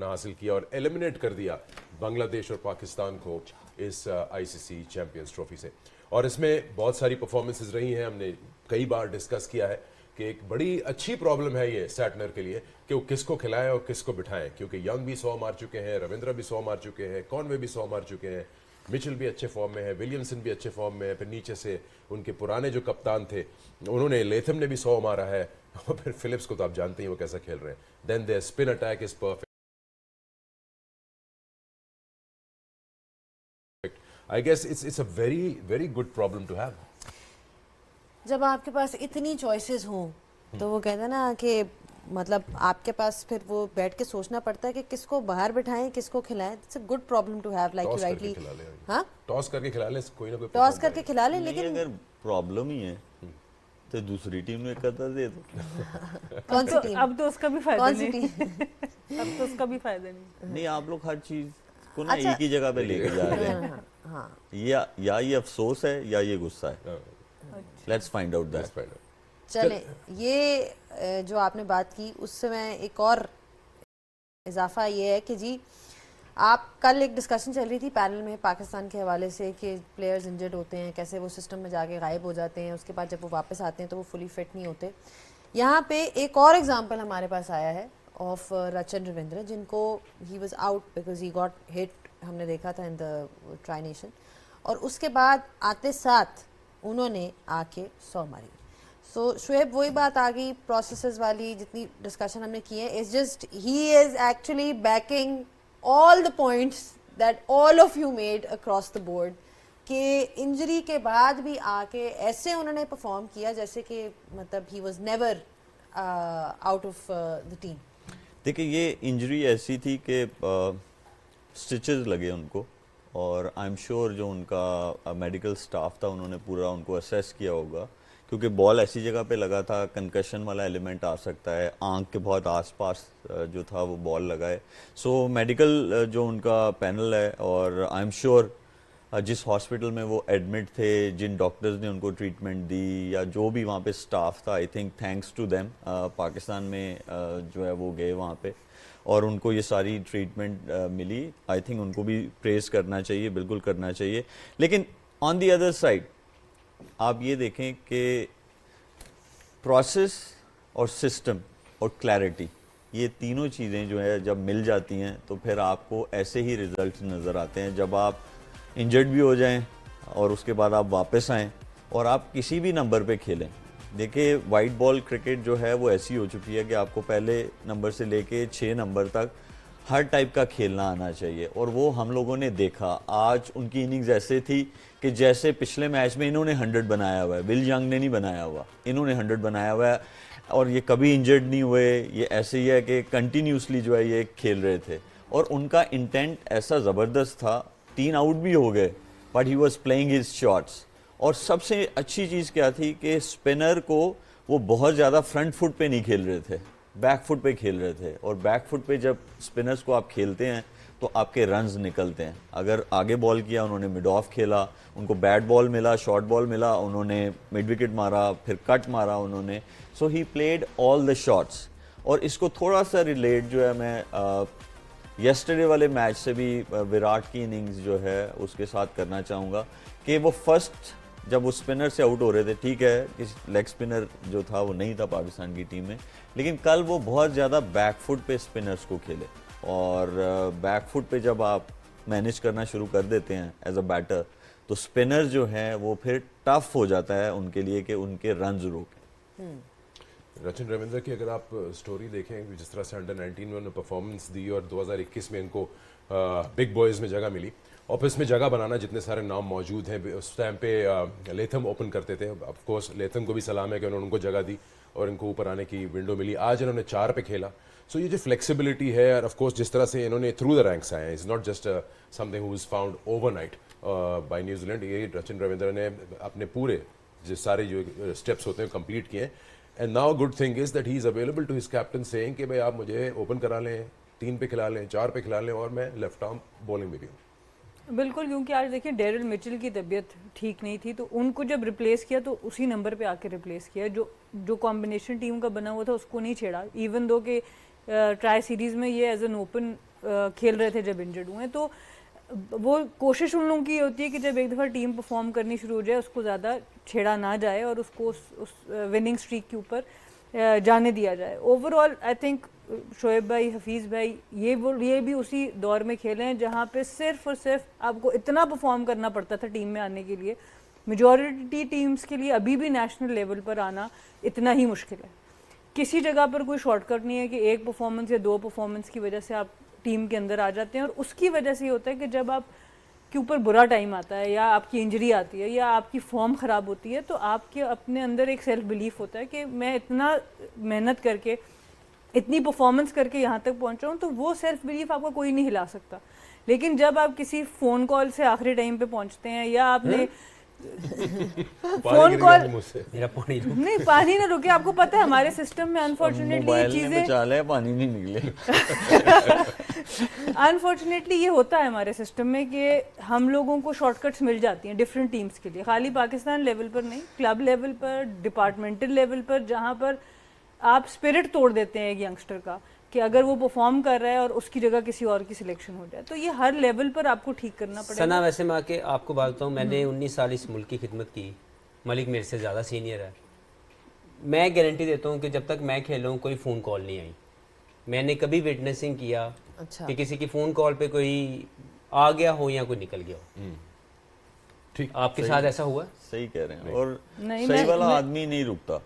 हासिल किया और एलिमिनेट कर दिया बांग्लादेश और पाकिस्तान को इस आईसीसी चैंपियंस ट्रॉफी से। और इसमें बहुत सारी परफॉर्मेंसेस रही हैं, हमने कई बार डिस्कस किया है कि एक बड़ी अच्छी प्रॉब्लम है ये सैटनर के लिए कि वो किसको खिलाएं और किसको बिठाएं, क्योंकि यंग भी 100 मार चुके हैं, रविंद्र भी 100 मार चुके हैं, कॉनवे भी 100 मार चुके हैं, मिचेल भी अच्छे फॉर्म में है, विलियमसन भी अच्छे फॉर्म में है, फिर नीचे से उनके पुराने जो कप्तान थे उन्होंने, लेथम ने भी 100 मारा है, और फिर फिलिप्स को तो आप जानते हैं वो कैसा खेल रहे हैं। Then their spin attack is perfect. I guess it's a very good problem to have. जब आपके पास इतनी चॉइसेस हों तो वो कहते हैं ना कि मतलब आपके पास फिर वो बैठ के सोचना पड़ता है कि किसको बाहर बिठाएं, किसको खिलाएं। It's a good problem to have, like you rightly. हाँ, टॉस करके खिला ले, कोई ना कोई टॉस करके खिला ले, लेकिन अगर प्रॉब्लम ही है तो दूसरी टीम में कदर दे दो। कौन सी टीम? अब तो उसका भी फायदा कौन सी नहीं। टीम? अब तो उसका भी फायदा नहीं। आप लोग हर चीज को ना एक ही जगह पे लेके जा रहे हैं। हाँ, या ये अफसोस है या ये गुस्सा है। Let's find out that. चले, ये जो आपने बात की उससे मैं एक और इजाफा ये है कि जी आप कल एक डिस्कशन चल रही थी पैनल में पाकिस्तान के हवाले से कि प्लेयर्स इंजर्ड होते हैं, कैसे वो सिस्टम में जाके गायब हो जाते हैं, उसके बाद जब वो वापस आते हैं तो वो फुली फिट नहीं होते। यहाँ पे एक और एग्जांपल हमारे पास आया है ऑफ रचन रविंद्र, जिनको he was out because he got hit, हमने देखा था इन द ट्राई नेशन, और उसके बाद आते साथ उन्होंने आके 100 मारी। सो शुएब, वही बात आ गई प्रोसेसेस वाली, जितनी डिस्कशन हमने की है, is just he is actually banking all the points that all of you made across the board कि इंजरी के बाद भी आके ऐसे उन्होंने परफॉर्म किया जैसे कि मतलब he was never out of the team। देखिए, ये इंजरी ऐसी थी कि स्टिचेस लगे उनको, और आई एम श्योर जो उनका मेडिकल स्टाफ था उन्होंने पूरा उनको असेस किया होगा, क्योंकि बॉल ऐसी जगह पे लगा था, कंकशन वाला एलिमेंट आ सकता है, आंख के बहुत आसपास जो था वो बॉल लगा है। सो मेडिकल जो उनका पैनल है, और आई एम श्योर जिस हॉस्पिटल में वो एडमिट थे, जिन डॉक्टर्स ने उनको ट्रीटमेंट दी, या जो भी वहाँ पे स्टाफ था, I think thanks to them Pakistan में जो है वो गए वहाँ पे और उनको ये सारी ट्रीटमेंट मिली। आई थिंक उनको भी प्रेज़ करना चाहिए, बिल्कुल करना चाहिए। लेकिन ऑन दी अदर साइड आप ये देखें कि प्रोसेस और सिस्टम और क्लैरिटी, ये तीनों चीज़ें जो है जब मिल जाती हैं तो फिर आपको ऐसे ही रिजल्ट्स नज़र आते हैं। जब आप इंजर्ड भी हो जाएं और उसके बाद आप वापस आएं और आप किसी भी नंबर पे खेलें। देखिए, वाइट बॉल क्रिकेट जो है वो ऐसी हो चुकी है कि आपको पहले नंबर से लेके 6 नंबर तक हर टाइप का खेलना आना चाहिए, और वो हम लोगों ने देखा। आज उनकी इनिंग्स ऐसे थी कि जैसे पिछले मैच में इन्होंने 100 बनाया हुआ है, विल यंग ने नहीं बनाया हुआ, इन्होंने 100 बनाया हुआ है, और ये कभी इंजर्ड नहीं हुए। ये ऐसे ही है कि कंटिन्यूसली जो है ये खेल रहे थे, और उनका इंटेंट ऐसा ज़बरदस्त था। 3 आउट भी हो गए, but he was playing his shots. और सबसे अच्छी चीज़ क्या थी कि स्पिनर को वो बहुत ज़्यादा फ्रंट फुट पे नहीं खेल रहे थे, बैक फुट पे खेल रहे थे। और बैक फुट पे जब स्पिनर्स को आप खेलते हैं तो आपके रन्स निकलते हैं। अगर आगे बॉल किया, उन्होंने मिड ऑफ खेला, उनको बैट बॉल मिला, शॉर्ट बॉल मिला, उन्होंने मिड विकेट मारा, फिर कट मारा उन्होंने। So he played all the shots. और इसको थोड़ा सा रिलेट जो है मैं येस्टरडे वाले मैच से भी विराट की इनिंग्स जो है उसके साथ करना चाहूँगा कि वो फर्स्ट जब वो स्पिनर से आउट हो रहे थे, ठीक है इस लेग स्पिनर जो था वो नहीं था पाकिस्तान की टीम में, लेकिन कल वो बहुत ज़्यादा बैक फुट पे स्पिनर्स को खेले। और बैक फुट पे जब आप मैनेज करना शुरू कर देते हैं एज अ बैटर, तो स्पिनर जो है वो फिर टफ हो जाता है उनके लिए कि उनके रन्स रोकें। रचन रविंद्र की अगर आप स्टोरी देखें, जिस तरह से अंडर 19 में उन्होंने परफॉर्मेंस दी और 2021 में इनको बिग बॉयज़ में जगह मिली, और फिर इसमें जगह बनाना, जितने सारे नाम मौजूद हैं। उस टाइम पे लेथम ओपन करते थे, ऑफ कोर्स लेथम को भी सलाम है कि उन्होंने उनको जगह दी और इनको ऊपर आने की विंडो मिली। आज इन्होंने 4 पे खेला। सो ये जो फ्लेक्सिबिलिटी है, और ऑफ कोर्स जिस तरह से इन्होंने थ्रू द रैंक्स आए हैं, is not just something who is found overnight by New Zealand. ये रचन रविंद्र ने अपने पूरे जो सारे जो स्टेप्स होते हैं कंप्लीट किए। And now good thing is that he is available to his captain saying कि भाई आप मुझे ओपन करा लें, 3 पे खिला लें, 4 पे खिला लें, और मैं लेफ्ट आर्म बॉलिंग में भी हूँ। बिल्कुल, क्योंकि आज देखिए डेरिल मिचेल की तबीयत ठीक नहीं थी, तो उनको जब रिप्लेस किया तो उसी नंबर पे आके रिप्लेस किया। जो कॉम्बिनेशन टीम का बना हुआ था उसको नहीं छेड़ा। इवन दो कि ट्राई सीरीज़ में ये एज एन ओपन खेल रहे थे जब इंजर्ड हुए. तो वो कोशिश उन लोगों की होती है कि जब एक दफ़ा टीम परफॉर्म करनी शुरू हो जाए उसको ज़्यादा छेड़ा ना जाए और उसको उस विनिंग स्ट्रीक के ऊपर जाने दिया जाए. ओवरऑल आई थिंक शोएब भाई, हफीज़ भाई ये भी उसी दौर में खेले हैं जहाँ पे सिर्फ और सिर्फ आपको इतना परफॉर्म करना पड़ता था टीम में आने के लिए. मेजॉरिटी टीम्स के लिए अभी भी नेशनल लेवल पर आना इतना ही मुश्किल है. किसी जगह पर कोई शॉर्टकट नहीं है कि एक परफॉर्मेंस या 2 परफॉर्मेंस की वजह से आप टीम के अंदर आ जाते हैं. और उसकी वजह से ये होता है कि जब आप के ऊपर बुरा टाइम आता है या आपकी इंजरी आती है या आपकी फॉर्म ख़राब होती है तो आपके अपने अंदर एक सेल्फ बिलीफ होता है कि मैं इतना मेहनत करके इतनी परफॉर्मेंस करके यहाँ तक पहुँचा हूँ. तो वो सेल्फ बिलीफ आपका कोई नहीं हिला सकता. लेकिन जब आप किसी फ़ोन कॉल से आखिरी टाइम पे पहुँचते हैं या आपने फोन कॉल, मेरा पानी नहीं पानी ना रुके. आपको पता है हमारे सिस्टम में अनफॉर्चुनेटली ये चीजें बचा ले, पानी नहीं निकले. अनफॉर्चुनेटली ये होता है हमारे सिस्टम में कि हम लोगों को शॉर्टकट्स मिल जाती हैं डिफरेंट टीम्स के लिए. खाली पाकिस्तान लेवल पर नहीं, क्लब लेवल पर, डिपार्टमेंटल लेवल पर, जहाँ पर आप स्पिरिट तोड़ देते हैं एक यंगस्टर का कि अगर वो परफॉर्म कर रहा है और उसकी जगह किसी और की सिलेक्शन हो जाए. तो ये हर लेवल पर आपको ठीक करना पड़ेगा. सना, वैसे मैं आके आपको बात बताऊँ, मैंने 19 साल इस मुल्क की खिदमत की. मलिक मेरे से ज़्यादा सीनियर है. मैं गारंटी देता हूँ कि जब तक मैं खेला हूँ कोई फ़ोन कॉल नहीं आई. मैंने कभी विटनेसिंग किया अच्छा. कि किसी की फ़ोन कॉल पे कोई आ गया हो या कोई निकल गया हो. ठीक, आपके साथ ऐसा हुआ? सही कह रहे हैं. और नहीं, सही मैं- वाला मैं- आदमी नहीं रुकता.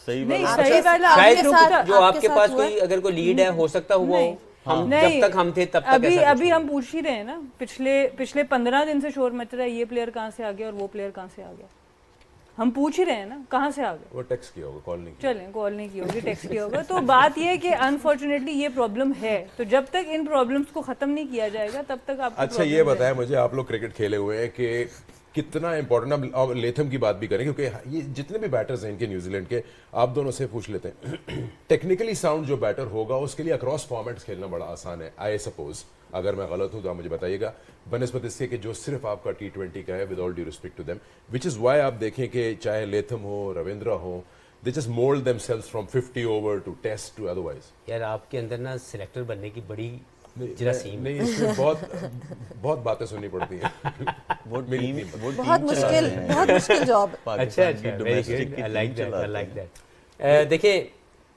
सही नहीं, वाला सही वाला शायद आपके साथ- जो आपके आपके साथ पास हुआ है? कोई अगर कोई लीड है हो सकता हुआ हो. हम नहीं, जब तक हम थे तब तक अभी ऐसा कुछ अभी नहीं. हम पूछ ही रहे हैं ना. पिछले 15 दिन से शोर मच रहा है ये प्लेयर कहाँ से आ गया और वो प्लेयर कहाँ से आ गया. हम पूछ ही रहे हैं ना कहाँ से आ गया. वो टेक्स्ट किया होगा, कॉल नहीं किया. चलें, कॉल नहीं की होगी, टेक्स्ट किया होगा. तो बात ये है कि अनफॉर्चुनेटली ये प्रॉब्लम है. तो जब तक इन प्रॉब्लम्स को खत्म नहीं किया जाएगा तब तक आपको अच्छा, ये बताया मुझे, आप लोग क्रिकेट खेले हुए हैं, कि कितना इंपॉर्टेंट. अब लेथम की बात भी करें क्योंकि ये जितने भी बैटर्स हैं इनके न्यूजीलैंड के, आप दोनों से पूछ लेते हैं. टेक्निकली साउंड जो बैटर होगा उसके लिए अक्रॉस फॉर्मेट्स खेलना बड़ा आसान है, आई सपोज. अगर मैं गलत हूं तो आप मुझे बताइएगा. बनस्पत इससे कि जो सिर्फ आपका T20 का है, with all due respect to them, which is why आप देखें कि चाहे लेथम हो, रविंद्रा हो, they just mould themselves from 50 over to test to otherwise. यार आपके अंदर ना सिलेक्टर बनने की बड़ी जरासीम. नहीं, इसमें बहुत बातें सुननी पड़ती हैं. वो टीम वो बहुत टीम चला रहे हैं. बहुत मुश्किल जॉब. अच्छा पाकिस्तान अच्छा, की वेरी domestic गुड, की आई लाइक टीम दैट, आई चलाते लाइक हैं. दैट. देखिए,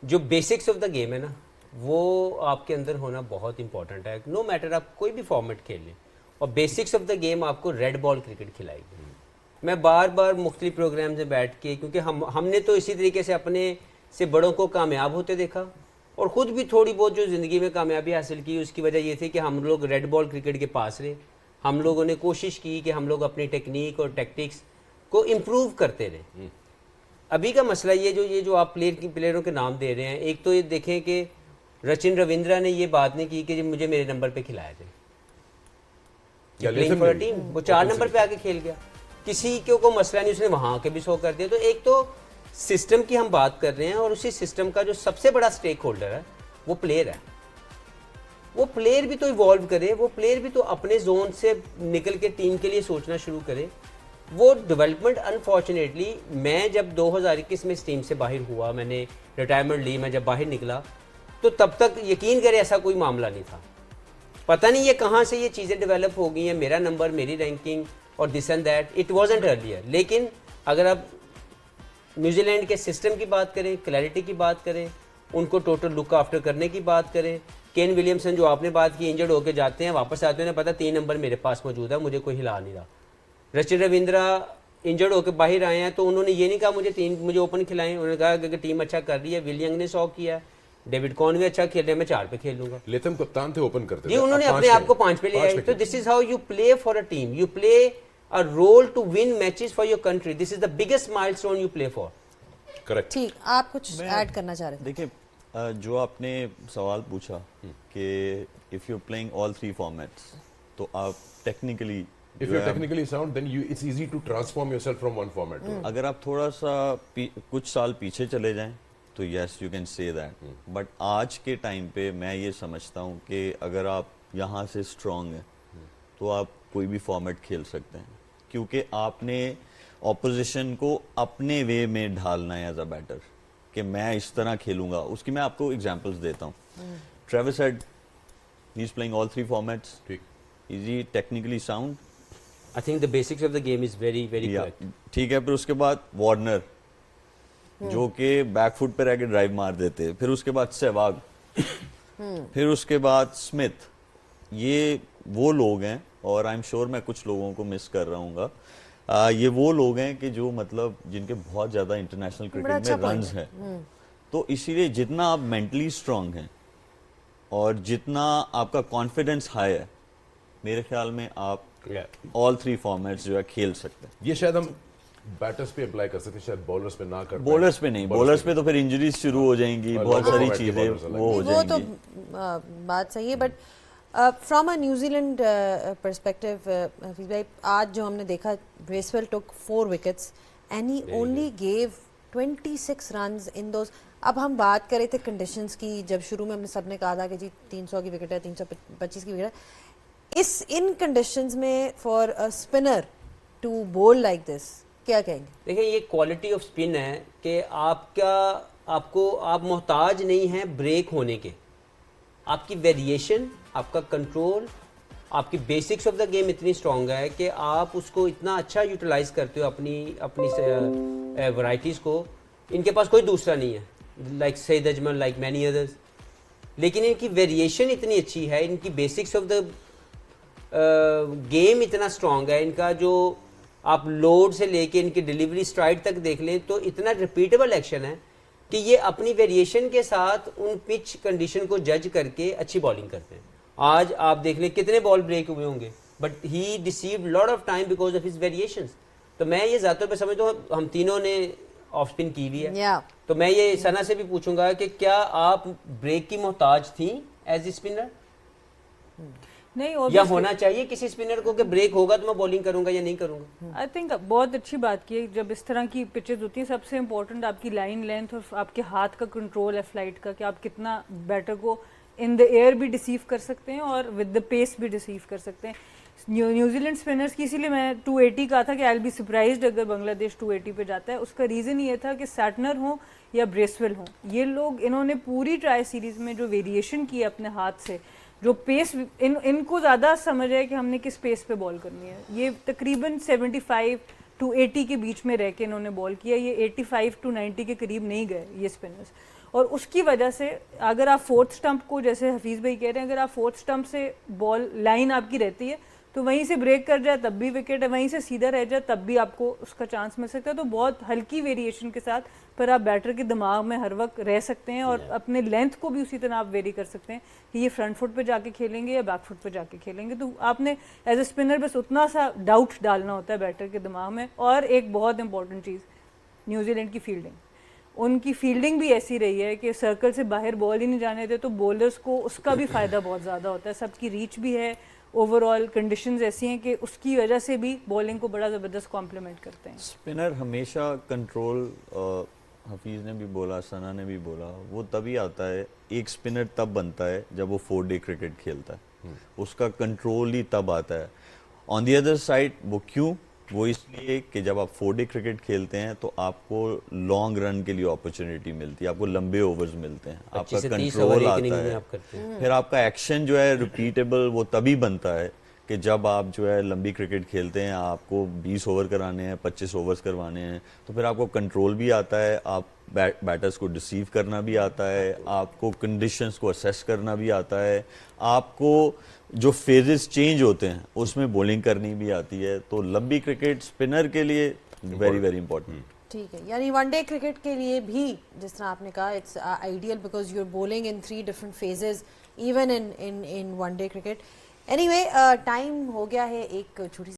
जो बेसिक्स ऑफ द गेम है ना वो आपके अंदर होना बहुत इंपॉर्टेंट है. नो मैटर आप कोई भी फॉर्मेट खेल लें, और बेसिक्स ऑफ द गेम आपको रेड बॉल क्रिकेट खिलाएगी. मैं बार बार मुख्तलिफ प्रोग्राम में बैठ के, क्योंकि हमने तो इसी तरीके से अपने से बड़ों को कामयाब होते देखा और ख़ुद भी थोड़ी बहुत जो ज़िंदगी में कामयाबी हासिल की, उसकी वजह ये थी कि हम लोग रेड बॉल क्रिकेट के पास रहे. हम लोगों ने कोशिश की कि हम लोग अपनी टेक्निक और टैक्टिक्स को इम्प्रूव करते रहे. अभी का मसला ये जो आप प्लेयरों के नाम दे रहे हैं, एक तो ये देखें कि रचिन रविंद्रा ने ये बात नहीं की कि मुझे मेरे नंबर पे खिलाया जाए. प्लेइंग फॉर अ टीम, वो 4 नंबर पे आके खेल गया. किसी को मसला नहीं, उसने वहां के भी 100 कर दिया. तो एक तो सिस्टम की हम बात कर रहे हैं और उसी सिस्टम का जो सबसे बड़ा स्टेक होल्डर है वो प्लेयर है. वो प्लेयर भी तो इवॉल्व करे, वो प्लेयर भी तो अपने जोन से निकल के टीम के लिए सोचना शुरू करे. वो डेवलपमेंट अनफॉर्चुनेटली, मैं जब 2021 में इस टीम से बाहर हुआ, मैंने रिटायरमेंट ली, मैं जब बाहर निकला तो तब तक यकीन करें ऐसा कोई मामला नहीं था. पता नहीं ये कहाँ से ये चीज़ें डेवलप हो गई हैं, मेरा नंबर, मेरी रैंकिंग और this and that. It wasn't earlier. लेकिन अगर आप न्यूजीलैंड के सिस्टम की बात करें, क्लैरिटी की बात करें, उनको टोटल लुक आफ्टर करने की बात करें. केन विलियमसन जो आपने बात की, इंजर्ड होकर जाते हैं, वापस आते हैं, पता 3 नंबर मेरे पास मौजूद है, मुझे कोई हिला नहीं रहा. रचिन रविंद्रा इंजर्ड होकर बाहर आए हैं तो उन्होंने ये नहीं कहा मुझे ओपन खिलाएं. उन्होंने कहा कि टीम अच्छा कर रही है, विलियंग ने 100 किया, डेविड कॉनवे अच्छा खेल रहे हैं, मैं 4 पे खेल लूंगा. लेथम कप्तान थे, ओपन करते जी, थे. उन्होंने अब अपने 5 आप को 5 पे ले आए. तो this is how you play for a team. You play a role to win matches for your country. This is the biggest milestone you play for. Correct. ठीक, आप कुछ ऐड करना चाह रहे थे. देखिए, जो आपने सवाल पूछा कि if you playing all 3 formats, तो आप technically, If you're technically sound, then it's easy to transform yourself from one format to another. अगर आप थोड़ा सा कुछ साल पीछे चले जाएं तो yes you can say that. But आज के टाइम पे मैं ये समझता हूँ कि अगर आप यहाँ से स्ट्रांग हैं तो आप कोई भी फॉर्मेट खेल सकते हैं, क्योंकि आपने ऑपोजिशन को अपने वे में ढालना है एज अ बैटर कि मैं इस तरह खेलूंगा. उसकी मैं आपको एग्जांपल्स देता हूँ. Travis head He is playing all 3 formats. ठीक. Is he technically sound? I think the basics of the game is very Yeah. correct. ठीक है, फिर उसके बाद वार्नर जो कि बैक फुट पे रह के ड्राइव मार देते हैं, फिर उसके बाद सहवाग, फिर उसके बाद स्मिथ. ये वो लोग हैं, और आई एम श्योर मैं कुछ लोगों को मिस कर रहा हूँ, ये वो लोग हैं कि जो मतलब जिनके बहुत ज़्यादा इंटरनेशनल क्रिकेट अच्छा में रन्स हैं. तो इसीलिए जितना आप मेंटली स्ट्रांग हैं और जितना आपका कॉन्फिडेंस हाई है, मेरे ख्याल में आप ऑल 3 फॉर्मेट्स जो है खेल सकते हैं. ये शायद हम बैटर्स पे अप्लाई कर सकते हैं, शायद बॉलर्स पे ना कर पाएं. बॉलर्स पे नहीं, बॉलर्स पे तो फिर इंजरीज शुरू हो जाएंगी, और बहुत longer सारी format के चीजें bowlers अलग वो हो वो तो जाएंगी. बात सही है, but from a New Zealand perspective Hafeez भाई, आज जो हमने देखा, Bracewell took 4 wickets and he only gave 26 runs in those. अब हम बात कर रहे थे कंडीशंस की, जब शुरू में हमने सबने कहा था कि जी 300 की विकेट है, 325 की विकेट है. इन कंडीशंस में फॉर अ स्पिनर टू बोल लाइक दिस, क्या कहेंगे? देखिए, ये क्वालिटी ऑफ स्पिन है कि आप मोहताज नहीं हैं ब्रेक होने के. आपकी वेरिएशन, आपका कंट्रोल, आपकी बेसिक्स ऑफ द गेम इतनी स्ट्रांग है कि आप उसको इतना अच्छा यूटिलाइज करते हो अपनी वैरायटीज़ को. इनके पास कोई दूसरा नहीं है, like Saeed Ajmal, like many others. लेकिन इनकी वेरिएशन इतनी अच्छी है, इनकी बेसिक्स ऑफ द गेम इतना स्ट्रांग है, इनका जो आप लोड से लेके इनकी डिलीवरी स्ट्राइड तक देख लें तो इतना रिपीटेबल एक्शन है कि ये अपनी वेरिएशन के साथ उन पिच कंडीशन को जज करके अच्छी बॉलिंग करते हैं. आज आप देख लें कितने बॉल ब्रेक हुए होंगे, but he deceived lot of time because of his variations. तो मैं ये ज़्यादा पे समझता हूँ, हम तीनों ने ऑफ स्पिन की हुई है, तो मैं ये सना से भी पूछूंगा कि क्या आप ब्रेक की मोहताज थी एज ए स्पिनर, नहीं, या होना चाहिए किसी स्पिनर को कि ब्रेक होगा तो मैं बॉलिंग करूंगा या नहीं करूंगा? आई थिंक बहुत अच्छी बात की है. जब इस तरह की पिचेस होती हैं, सबसे इम्पोर्टेंट आपकी लाइन लेंथ और आपके हाथ का कंट्रोल है फ्लाइट का, कि आप कितना बैटर को इन द एयर भी डिसीव कर सकते हैं और विद द पेस भी डिसीव कर सकते हैं. न्यूजीलैंड स्पिनर्स की, इसीलिए मैं 280 कहा था कि आई विल बी सरप्राइज्ड अगर बांग्लादेश 280 पे जाता है. उसका रीज़न ये था कि सैटनर हो या ब्रेसवेल हो, ये लोग, इन्होंने पूरी ट्राई सीरीज़ में जो वेरिएशन की है अपने हाथ से, जो पेस, इनको ज़्यादा समझ है कि हमने किस पेस पे बॉल करनी है. ये तकरीबन 75 to 80 के बीच में रह के इन्होंने बॉल किया. ये 85 to 90 के करीब नहीं गए ये स्पिनर्स. और उसकी वजह से अगर आप 4th स्टंप को, जैसे हफीज़ भाई कह रहे हैं, अगर आप 4th स्टंप से बॉल लाइन आपकी रहती है तो वहीं से ब्रेक कर जाए तब भी विकेट है, वहीं से सीधा रह जाए तब भी आपको उसका चांस मिल सकता है. तो बहुत हल्की वेरिएशन के साथ पर आप बैटर के दिमाग में हर वक्त रह सकते हैं, और अपने लेंथ को भी उसी तरह आप वेरी कर सकते हैं कि ये फ्रंट फुट पे जाके खेलेंगे या बैक फुट पे जाके खेलेंगे. तो आपने एज ए स्पिनर बस उतना सा डाउट डालना होता है बैटर के दिमाग में. और एक बहुत इंपॉर्टेंट चीज़, न्यूजीलैंड की फील्डिंग, उनकी फील्डिंग भी ऐसी रही है कि सर्कल से बाहर बॉल ही नहीं जाने देते, तो बॉलर्स को उसका भी फ़ायदा बहुत ज़्यादा होता है. सबकी रीच भी है, ओवरऑल कंडीशंस ऐसी हैं कि उसकी वजह से भी बॉलिंग को बड़ा ज़बरदस्त कॉम्प्लीमेंट करते हैं. स्पिनर हमेशा कंट्रोल, हफीज़ ने भी बोला, सना ने भी बोला, वो तभी आता है, एक स्पिनर तब बनता है जब वो 4-डे क्रिकेट खेलता है. उसका कंट्रोल ही तब आता है. ऑन दी अदर साइड वो क्यों? वो इसलिए कि जब आप 4-डे क्रिकेट खेलते हैं तो आपको लॉन्ग रन के लिए अपॉर्चुनिटी मिलती है, आपको लंबे ओवर्स मिलते हैं, आपका कंट्रोल आता है, फिर आपका एक्शन जो है रिपीटेबल वो तभी बनता है कि जब आप जो है लंबी क्रिकेट खेलते हैं, आपको 20 ओवर कराने हैं, 25 ओवर्स करवाने हैं, तो फिर आपको कंट्रोल भी आता है, आप बैटर्स को डिसीव करना भी आता है, आपको कंडीशंस को असेस करना भी आता है, आपको जो फेजेस चेंज होते हैं उसमें बॉलिंग करनी भी आती है. तो लंबी क्रिकेट स्पिनर के लिए वेरी वेरी इंपॉर्टेंट. ठीक है, यानी वनडे क्रिकेट के लिए भी जिस तरह आपने कहा, it's ideal because you are bowling in 3 different phases even in one day cricket. Anyway, time हो गया है एक छोटी